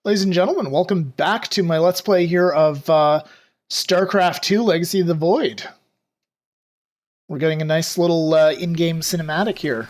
Ladies and gentlemen, welcome back to my Let's Play here of Starcraft 2 Legacy of the Void. We're getting a nice little in-game cinematic here.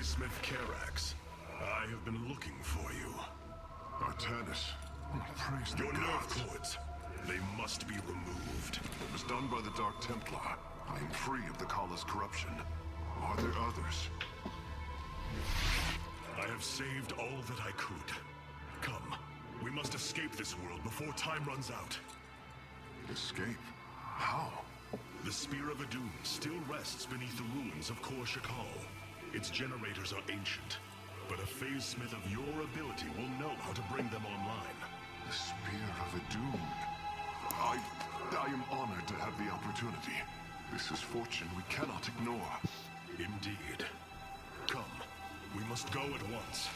Smith Carax, I have been looking for you. Artanis, praise the Your gods. nerve cords, they must be removed. It was done by the Dark Templar. I am free of the Kala's corruption. Are there others? I have saved all that I could. Come, we must escape this world before time runs out. Escape? How? The Spear of Adun still rests beneath the ruins of Kor Shakal. Its generators are ancient, but a phase smith of your ability will know how to bring them online. The Spear of Adun. I am honored to have the opportunity. This is fortune we cannot ignore. Indeed. Come, we must go at once.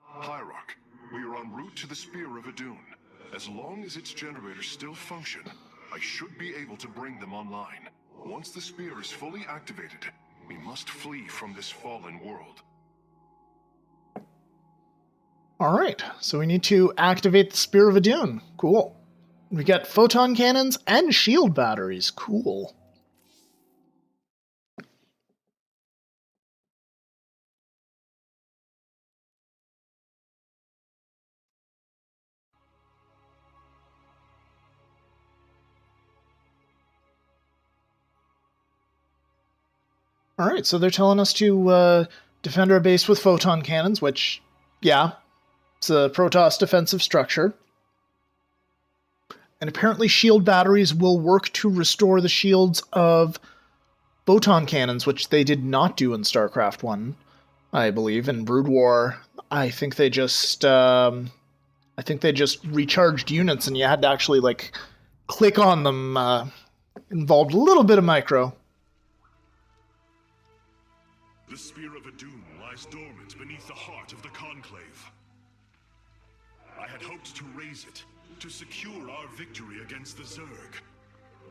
Hierarch, we are en route to the Spear of Adun. As long as its generators still function, I should be able to bring them online. Once the spear is fully activated, we must flee from this fallen world. Alright, so we need to activate the Spear of Adun. Cool. We got photon cannons and shield batteries. Cool. Alright, so they're telling us to defend our base with photon cannons, which, yeah, it's a Protoss defensive structure. And apparently shield batteries will work to restore the shields of photon cannons, which they did not do in StarCraft 1, I believe. In Brood War, I think they just recharged units and you had to actually, like, click on them. Involved a little bit of micro. The Spear of Adun lies dormant beneath the heart of the Conclave. I had hoped to raise it, to secure our victory against the Zerg.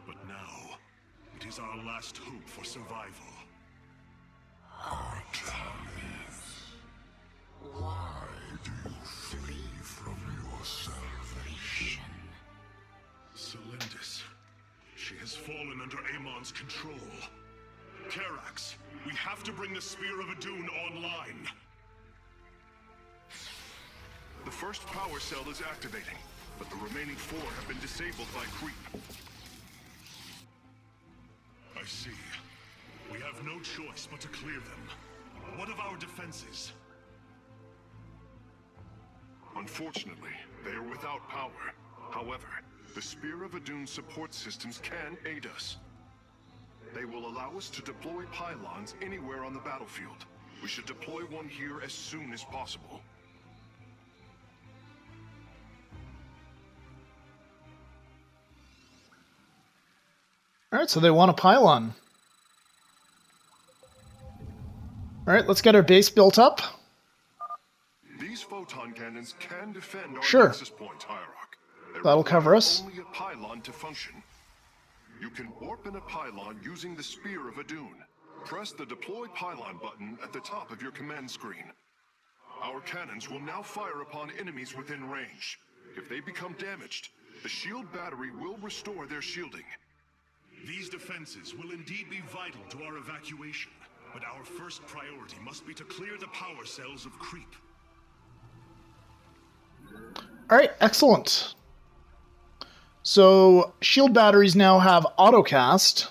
But now, it is our last hope for survival. Artanis, why do you flee from your salvation? Celendis, she has fallen under Amon's control. Carax, we have to bring the Spear of Adun online. The first power cell is activating, but the remaining 4 have been disabled by creep. I see. We have no choice but to clear them. What of our defenses? Unfortunately, they are without power. However, the Spear of Adun support systems can aid us. They will allow us to deploy pylons anywhere on the battlefield. We should deploy one here as soon as possible. Alright, so they want a pylon. Alright, let's get our base built up. These photon cannons can defend our Sure. nexus point, Hierarch. They That'll require cover us. only a pylon to function. You can warp in a pylon using the Spear of Adun. Press the Deploy Pylon button at the top of your command screen. Our cannons will now fire upon enemies within range. If they become damaged, the shield battery will restore their shielding. These defenses will indeed be vital to our evacuation. But our first priority must be to clear the power cells of creep. Alright, excellent. So, shield batteries now have autocast.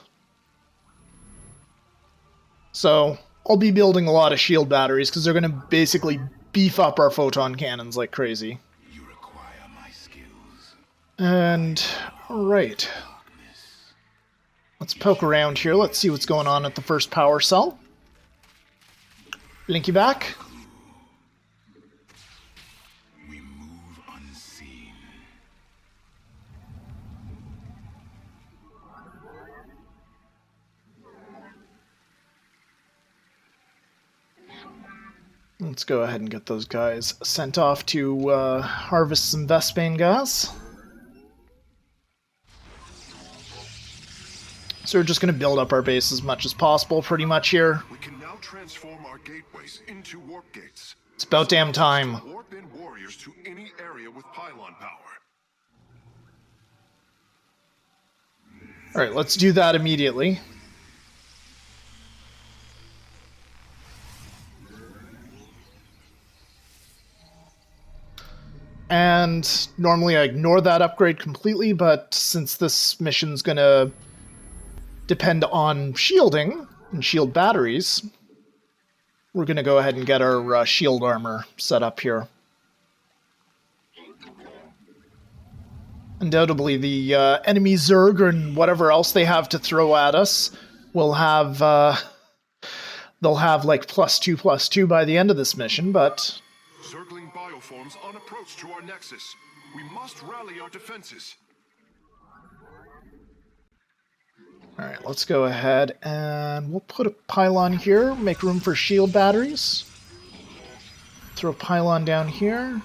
So, I'll be building a lot of shield batteries because they're going to basically beef up our photon cannons like crazy. You require my skills. And, alright. Let's poke around here. Let's see what's going on at the first power cell. Link you back. We move unseen. Let's go ahead and get those guys sent off to harvest some Vespane gas. So we're just going to build up our base as much as possible pretty much here. We can now transform our gateways into warp gates. It's about damn time. Warp in warriors to any area with pylon power. Alright, let's do that immediately. And normally I ignore that upgrade completely, but since this mission's gonna depend on shielding and shield batteries, we're gonna go ahead and get our shield armor set up here. Undoubtedly, the enemy Zerg and whatever else they have to throw at us will have, they'll have like +2/+2 by the end of this mission, but Zergling bioforms on approach to our nexus. We must rally our defenses. alright, let's go ahead and we'll put a pylon here, make room for shield batteries. Throw a pylon down here.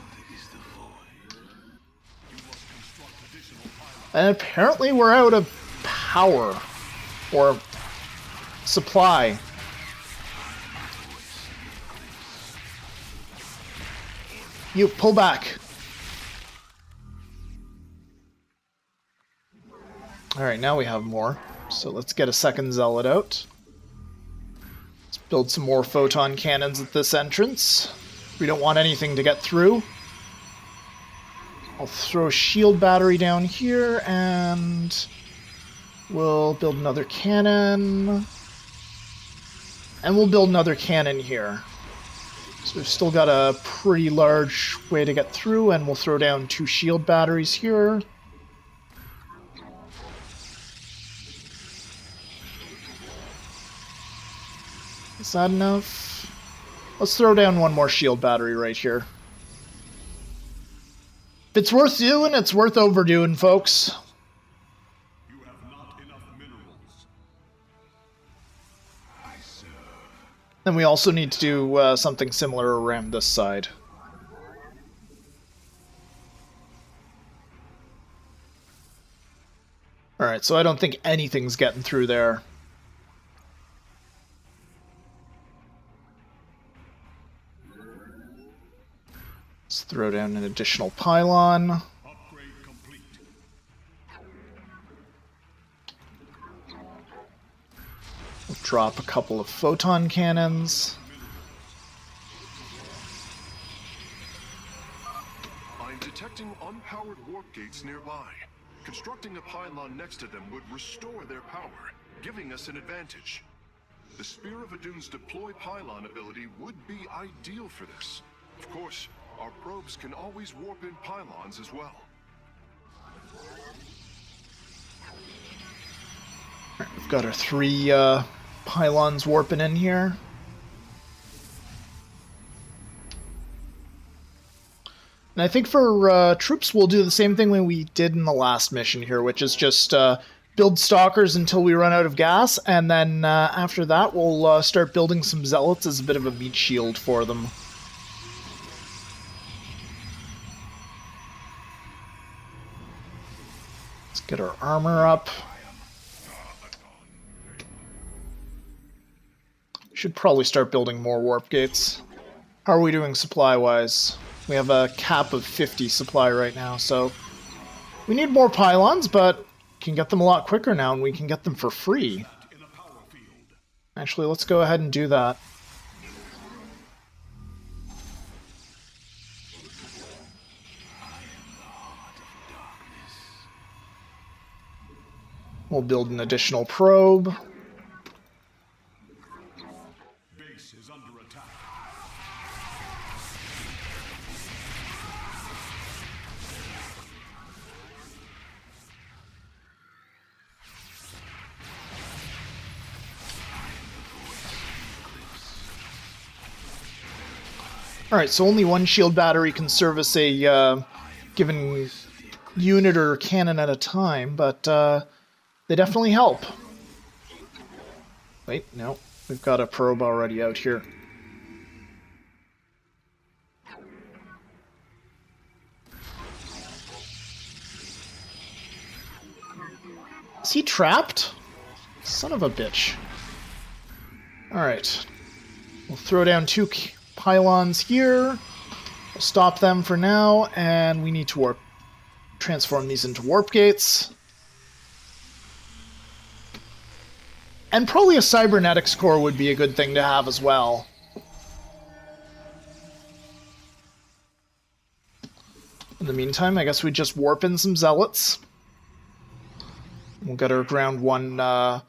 And apparently we're out of power or supply. You pull back. Alright, now we have more. So let's get a second zealot out. Let's build some more photon cannons at this entrance. We don't want anything to get through. I'll throw a shield battery down here, and we'll build another cannon. And we'll build another cannon here. So we've still got a pretty large way to get through, and we'll throw down 2 shield batteries here. Is that enough? Let's throw down 1 more shield battery right here. If it's worth doing, it's worth overdoing, folks. You have not enough minerals. I serve. And we also need to do something similar around this side. Alright, so I don't think anything's getting through there. Let's throw down an additional pylon. Upgrade complete. We'll drop a couple of photon cannons. I'm detecting unpowered warp gates nearby. Constructing a pylon next to them would restore their power, giving us an advantage. The Spear of Adun's deploy pylon ability would be ideal for this. Of course, our probes can always warp in pylons as well. We've got our 3 pylons warping in here. And I think for troops, we'll do the same thing we did in the last mission here, which is just build stalkers until we run out of gas, and then after that, we'll start building some zealots as a bit of a meat shield for them. Let's get our armor up. Should probably start building more warp gates. How are we doing supply-wise? We have a cap of 50 supply right now, so we need more pylons, but can get them a lot quicker now, and we can get them for free. In a power field. Actually, let's go ahead and do that. We'll build an additional probe. Base is under attack. Alright, so only one shield battery can service a given unit or cannon at a time, but they definitely help. Wait, no. We've got a probe already out here. Is he trapped? Son of a bitch. Alright. We'll throw down 2 pylons here. We'll stop them for now, and we need to transform these into warp gates. And probably a cybernetics core would be a good thing to have as well. In the meantime, I guess we just warp in some zealots. We'll get our ground 1, our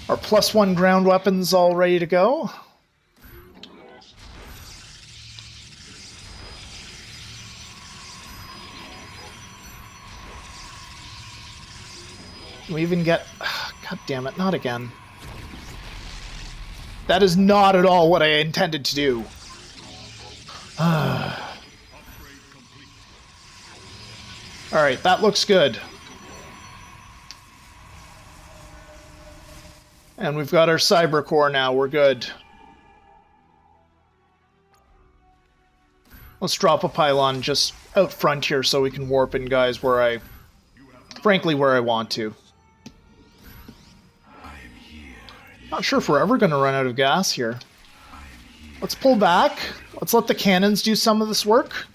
+1 ground weapons all ready to go. We even get... God damn it, not again. That is not at all what I intended to do. Alright, that looks good. And we've got our cyber core now, we're good. Let's drop a pylon just out front here so we can warp in guys where frankly, where I want to. Not sure if we're ever going to run out of gas here. Let's pull back. Let's let the cannons do some of this work.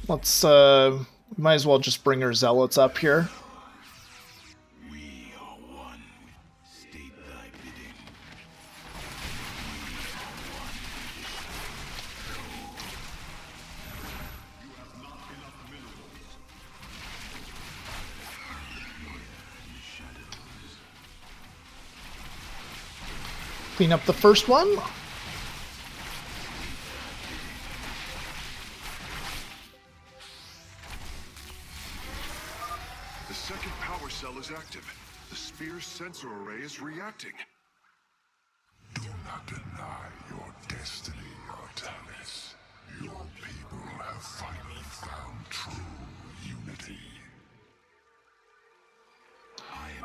Let's, might as well just bring our zealots up here. We are one. State thy bidding. Clean up the first one. The second power cell is active. The spear's sensor array is reacting. Do not deny your destiny, Artanis. Your people have finally found true unity.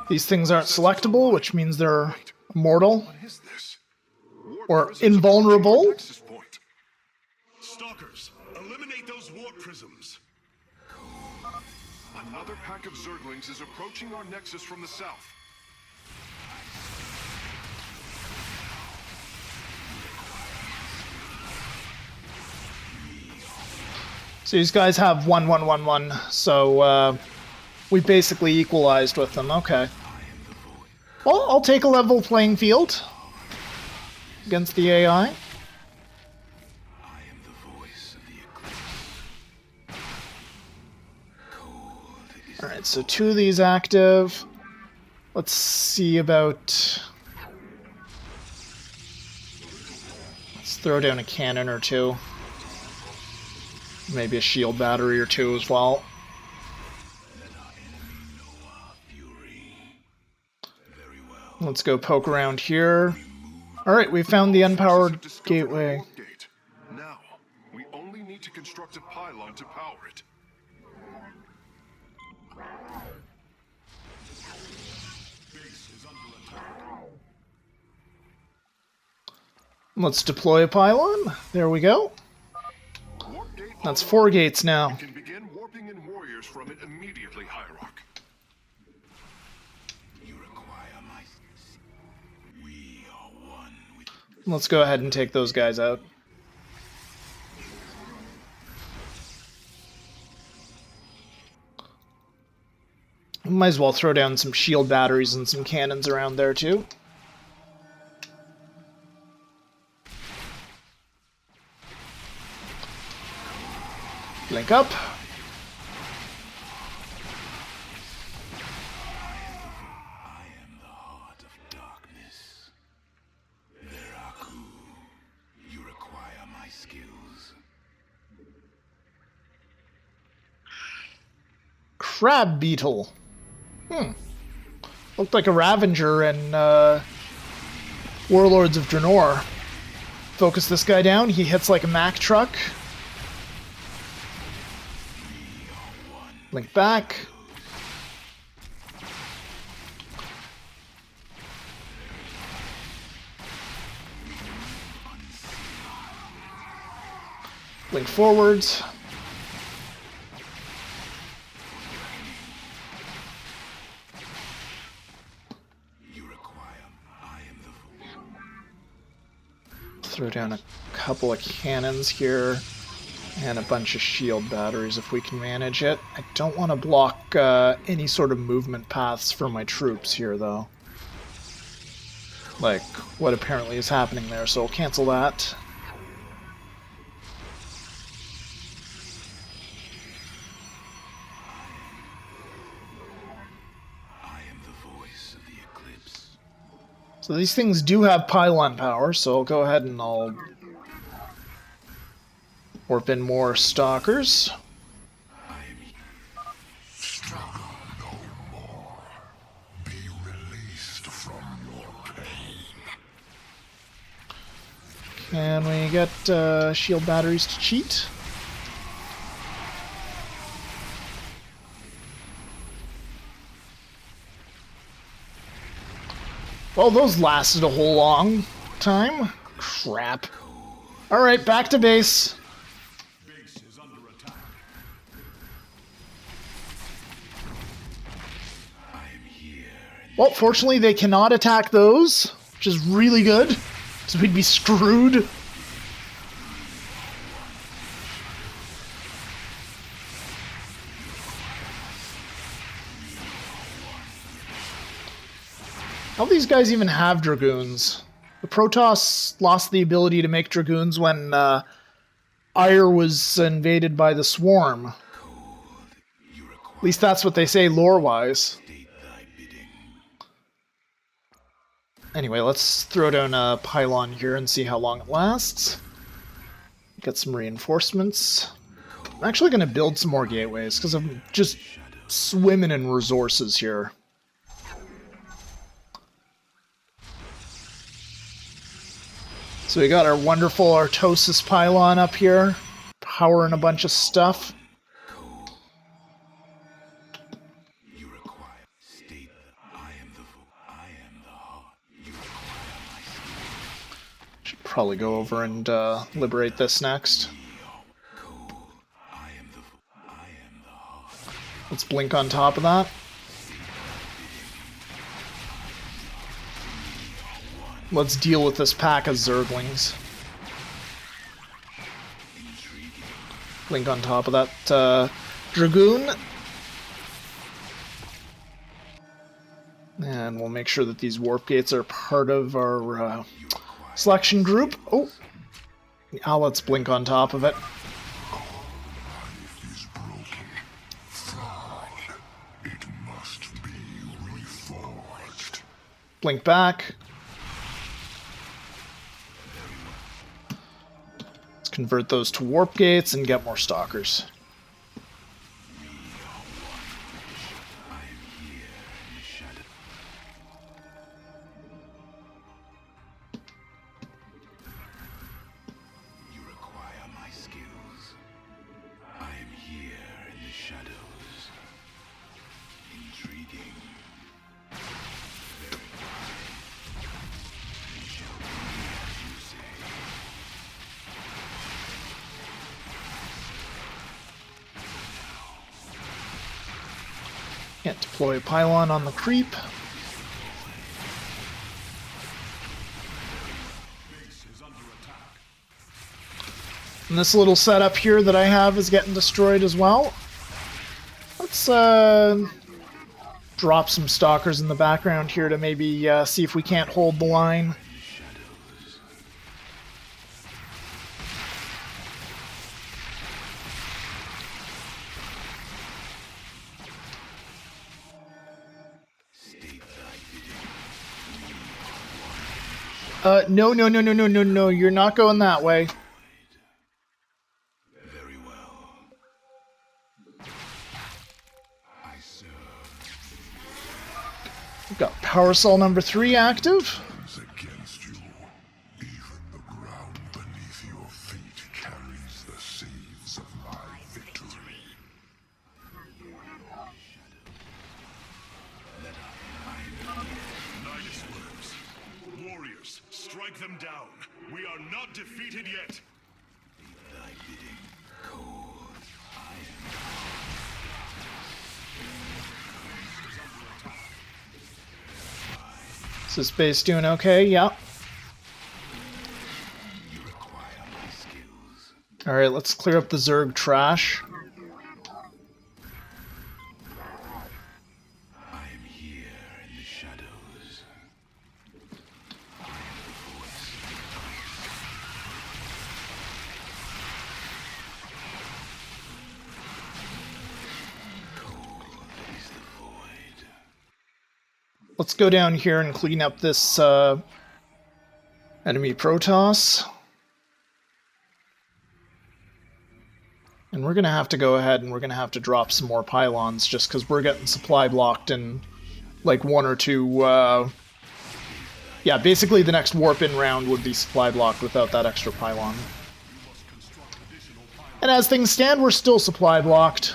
These things aren't selectable, which means they're immortal What is this? Warp or prisms invulnerable. approaching our nexus point. Stalkers, eliminate those warp prisms. Another pack of Zerglings is approaching our nexus from the south. So these guys have 1-1-1-1, so we basically equalized with them. Okay. Well, I'll take a level playing field against the AI. I am the voice of the eclipse. Cold is Alright, so 2 of these active. Let's see about... Let's throw down a cannon or 2. Maybe a shield battery or 2 as well. fury. Very well. Let's go poke around here. Alright, we found the unpowered Discovered gateway. a warp gate. Now, we only need to construct a pylon to power it. Base is under attack. Let's deploy a pylon. There we go. Warp gate That's online. 4 gates now. You can begin warping in warriors from it immediately, Hierarch. You require my... We are one with... Let's go ahead and take those guys out. Might as well throw down some shield batteries and some cannons around there too. Link up. I am the heart of darkness. Veraku, you require my skills. Crab beetle. Looked like a Ravager in Warlords of Draenor. Focus this guy down. He hits like a Mack truck. Link back. Link forwards. Throw down a couple of cannons here and a bunch of shield batteries if we can manage it. I don't want to block any sort of movement paths for my troops here, though. Like what apparently is happening there, so I'll cancel that. I am the voice of the eclipse. So these things do have pylon power, so I'll go ahead and I'll warp in more stalkers. Struggle no more. Be released from your pain. Can we get shield batteries to cheat? Well, those lasted a whole long time. Crap. Alright, back to base. Base is under attack. I am here. Well, fortunately they cannot attack those, which is really good, because we'd be screwed. How do these guys even have Dragoons? The Protoss lost the ability to make Dragoons when Ire was invaded by the Swarm. At least that's what they say lore-wise. Anyway, let's throw down a pylon here and see how long it lasts. Get some reinforcements. I'm actually going to build some more gateways, because I'm just swimming in resources here. So we got our wonderful Artosis pylon up here, powering a bunch of stuff. You require state that I am the heart. You require my skills. Should probably go over and liberate this next. I am the heart. Let's blink on top of that. Let's deal with this pack of Zerglings. Blink on top of that Dragoon. And we'll make sure that these warp gates are part of our selection group. Oh! Now let's blink on top of it. Life is broken, flawed. It must be reforged. Blink back. Let's convert those to warp gates and get more stalkers. You require my skills. I am here in the shadows. Intriguing. Very fine. It shall be as you say. Can't deploy a pylon on the creep. Base is under attack. And this little setup here that I have is getting destroyed as well. Let's drop some stalkers in the background here to maybe see if we can't hold the line. No, no, no, no, no, no, no, you're not going that way. Very well. I serve. We've got Power Cell number 3 active. Against you, even the ground beneath your feet carries the seeds of my victory. Nidus worms. Warriors, strike them down. We are not defeated yet. Thy bidding. Cold. Is this base doing okay? Yeah. You require my skills. Alright, let's clear up the Zerg trash. I am here in the shadows. I am the voice. Cold is the void. Let's go down here and clean up this enemy Protoss. And we're going to have to go ahead and we're going to have to drop some more pylons just because we're getting supply blocked in like 1 or 2... Yeah, basically the next warp-in round would be supply blocked without that extra pylon. And as things stand, we're still supply blocked.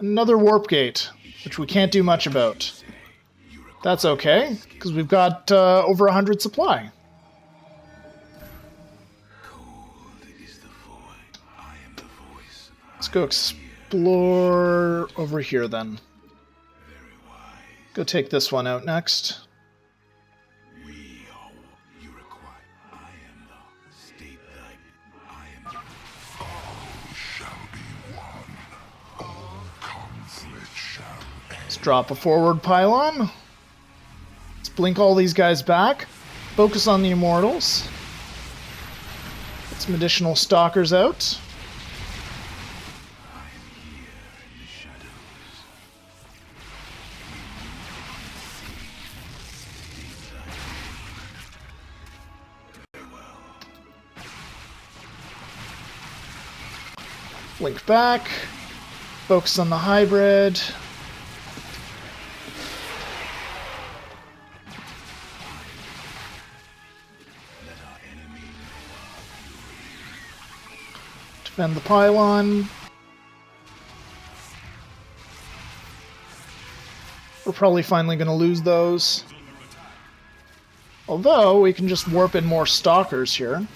Another warp gate, which we can't do much about. That's okay, because we've got over 100 supply. Let's go explore over here then. Go take this one out next. You require. I am the state thy. I am the. All shall be one. All conflict shall end. Let's drop a forward pylon. Let's blink all these guys back. Focus on the Immortals. Get some additional stalkers out. Blink back. Focus on the hybrid. Defend the pylon. We're probably finally going to lose those. Although, we can just warp in more stalkers here.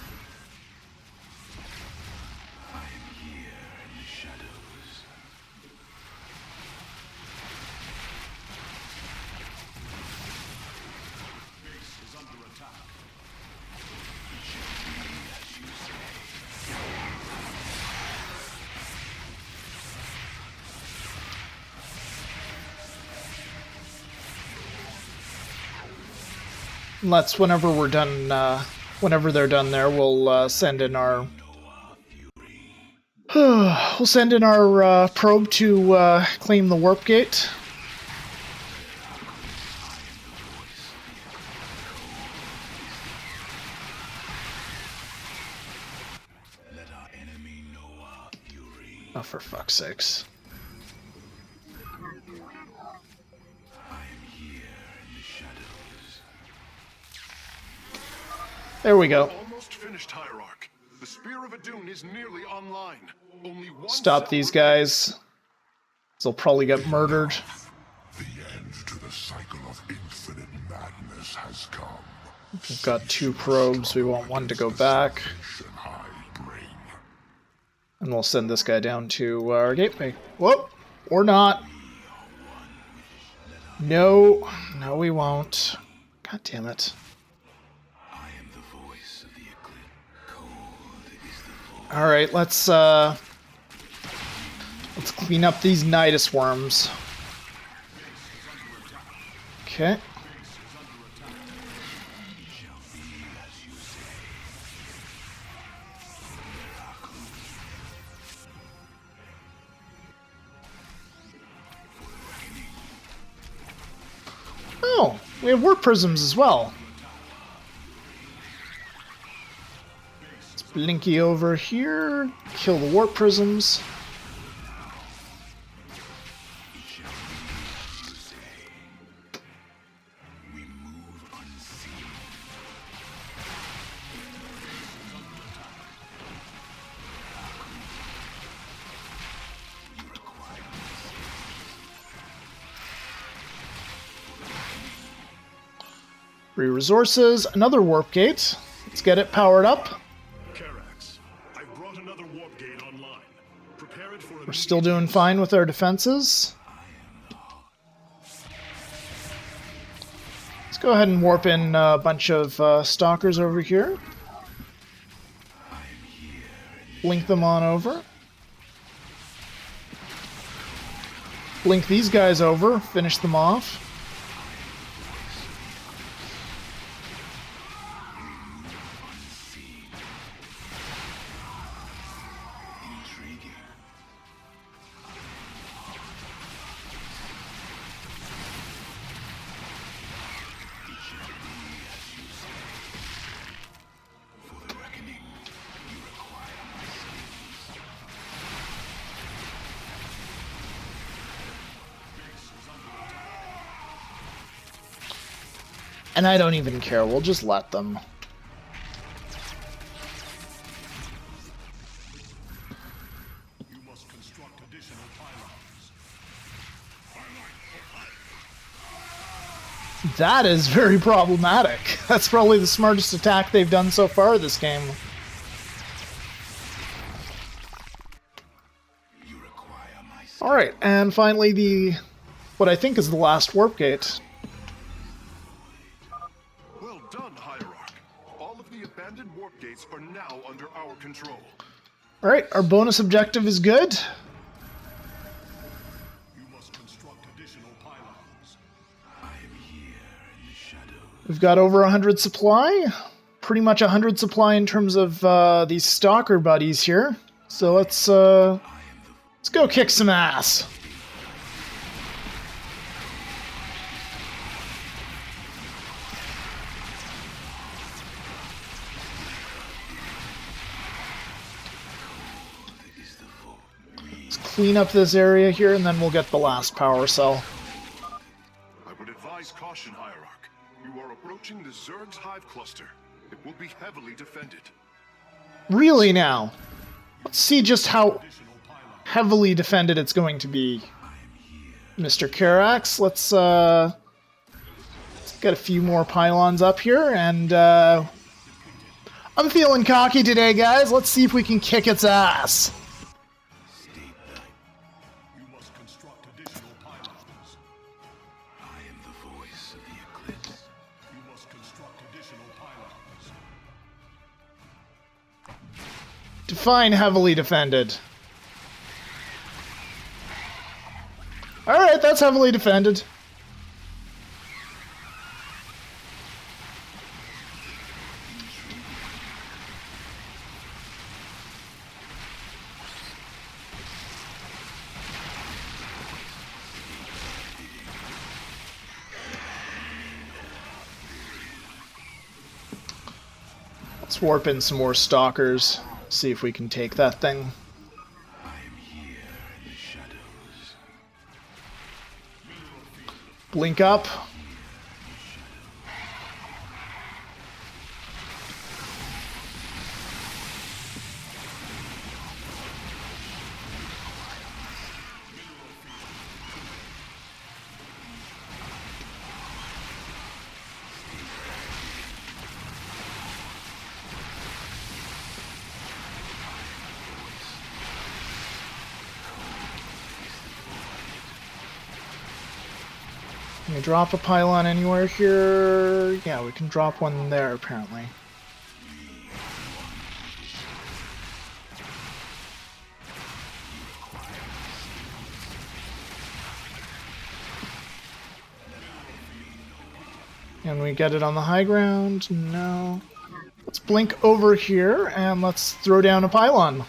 Let's, whenever we're done, whenever they're done there, we'll send in our... we'll send in our probe to claim the warp gate. Let our enemy know our fury. Oh, for fuck's sakes. I am here in the shadows. There we go. Almost finished, Hierarch. The Spear of Adun is nearly online. Only one Stop these guys. They'll probably get murdered. The end to the cycle of infinite madness has come. We've got 2 probes. We want one to go back. I bring. And we'll send this guy down to our gateway. Whoop! Or not. No. No, we won't. God damn it. I am the voice of the eclipse. Cold is the void. Alright, let's clean up these Nidus worms. Okay. Oh, we have warp prisms as well. Let's blinky over here, kill the warp prisms. Resources, another warp gate. Let's get it powered up. Karax, I brought another warp gate online. Prepare it for We're still doing fine with our defenses. Let's go ahead and warp in a bunch of stalkers over here. Blink them on over. Blink these guys over, finish them off. And I don't even care, we'll just let them. You must construct additional pylons. That is very problematic. That's probably the smartest attack they've done so far this game. Alright, and finally what I think is the last warp gate. Well done, Hierarch. All of the abandoned warp gates are now under our control. Alright, our bonus objective is good. You must construct additional pylons. We've got over 100 supply. Pretty much 100 supply in terms of these stalker buddies here. So let's go kick some ass. Let's clean up this area here, and then we'll get the last power cell. I would advise caution, Hierarch. You are approaching the Zerg's hive cluster. It will be heavily defended. Really now? Let's see just how heavily defended it's going to be. Mr. Karax, let's get a few more pylons up here, and I'm feeling cocky today, guys. Let's see if we can kick its ass. You must construct additional pylons. I am the voice of the eclipse. You must construct additional pylons. Define heavily defended. Alright, that's heavily defended. Let's warp in some more stalkers. See if we can take that thing. I am here in the shadows. Blink up. Can we drop a pylon anywhere here? Yeah, we can drop one there, apparently. Can we get it on the high ground? No. Let's blink over here, and let's throw down a pylon.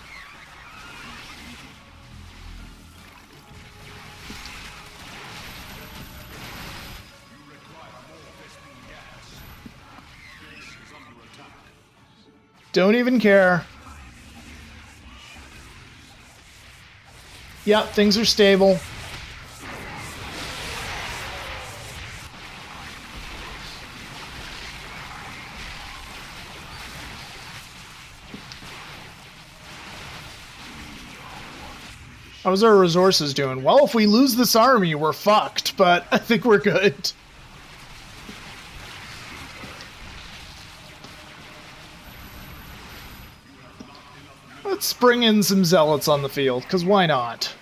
Don't even care. Yep, things are stable. How's our resources doing? Well, if we lose this army, we're fucked, but I think we're good. Let's bring in some zealots on the field, because why not?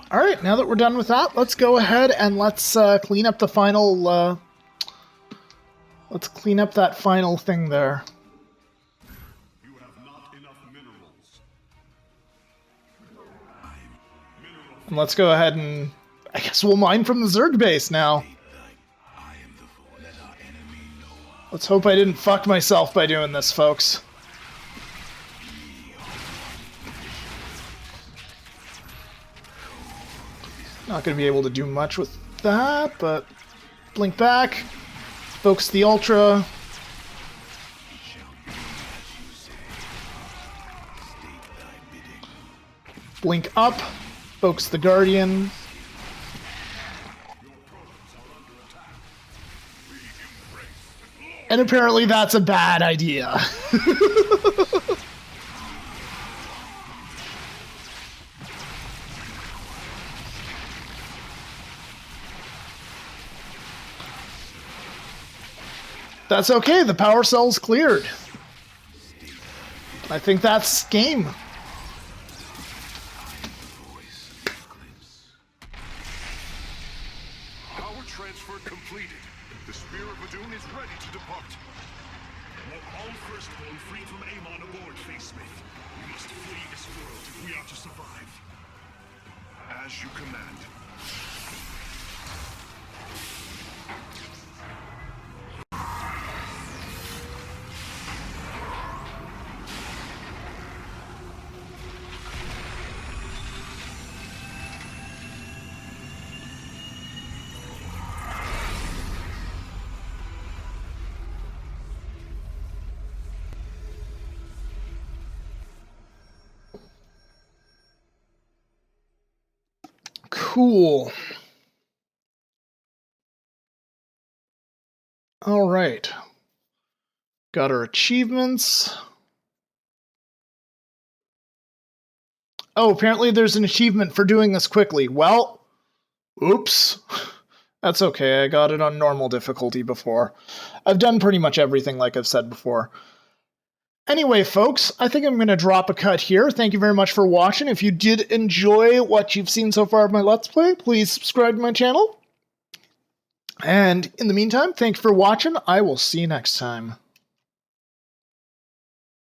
All right, now that we're done with that, let's go ahead and let's clean up the final. Let's clean up that final thing there. You have not enough minerals. And let's go ahead and I guess we'll mine from the Zerg base now. Let's hope I didn't fuck myself by doing this, folks. Not going to be able to do much with that, but blink back, focus the Ultra. Blink up, focus the Guardian. And apparently that's a bad idea. That's okay, the power cell's cleared. I think that's game. Power transfer completed. The Spear of Adun is ready to depart. Want all firstborn free from Amon aboard, Facesmith. We must flee this world if we are to survive. As you command. Cool. All right. Got our achievements. Oh, apparently there's an achievement for doing this quickly. Well, oops. That's okay, I got it on normal difficulty before. I've done pretty much everything like I've said before. Anyway, folks, I think I'm going to drop a cut here. Thank you very much for watching. If you did enjoy what you've seen so far of my Let's Play, please subscribe to my channel. And in the meantime, thanks for watching. I will see you next time.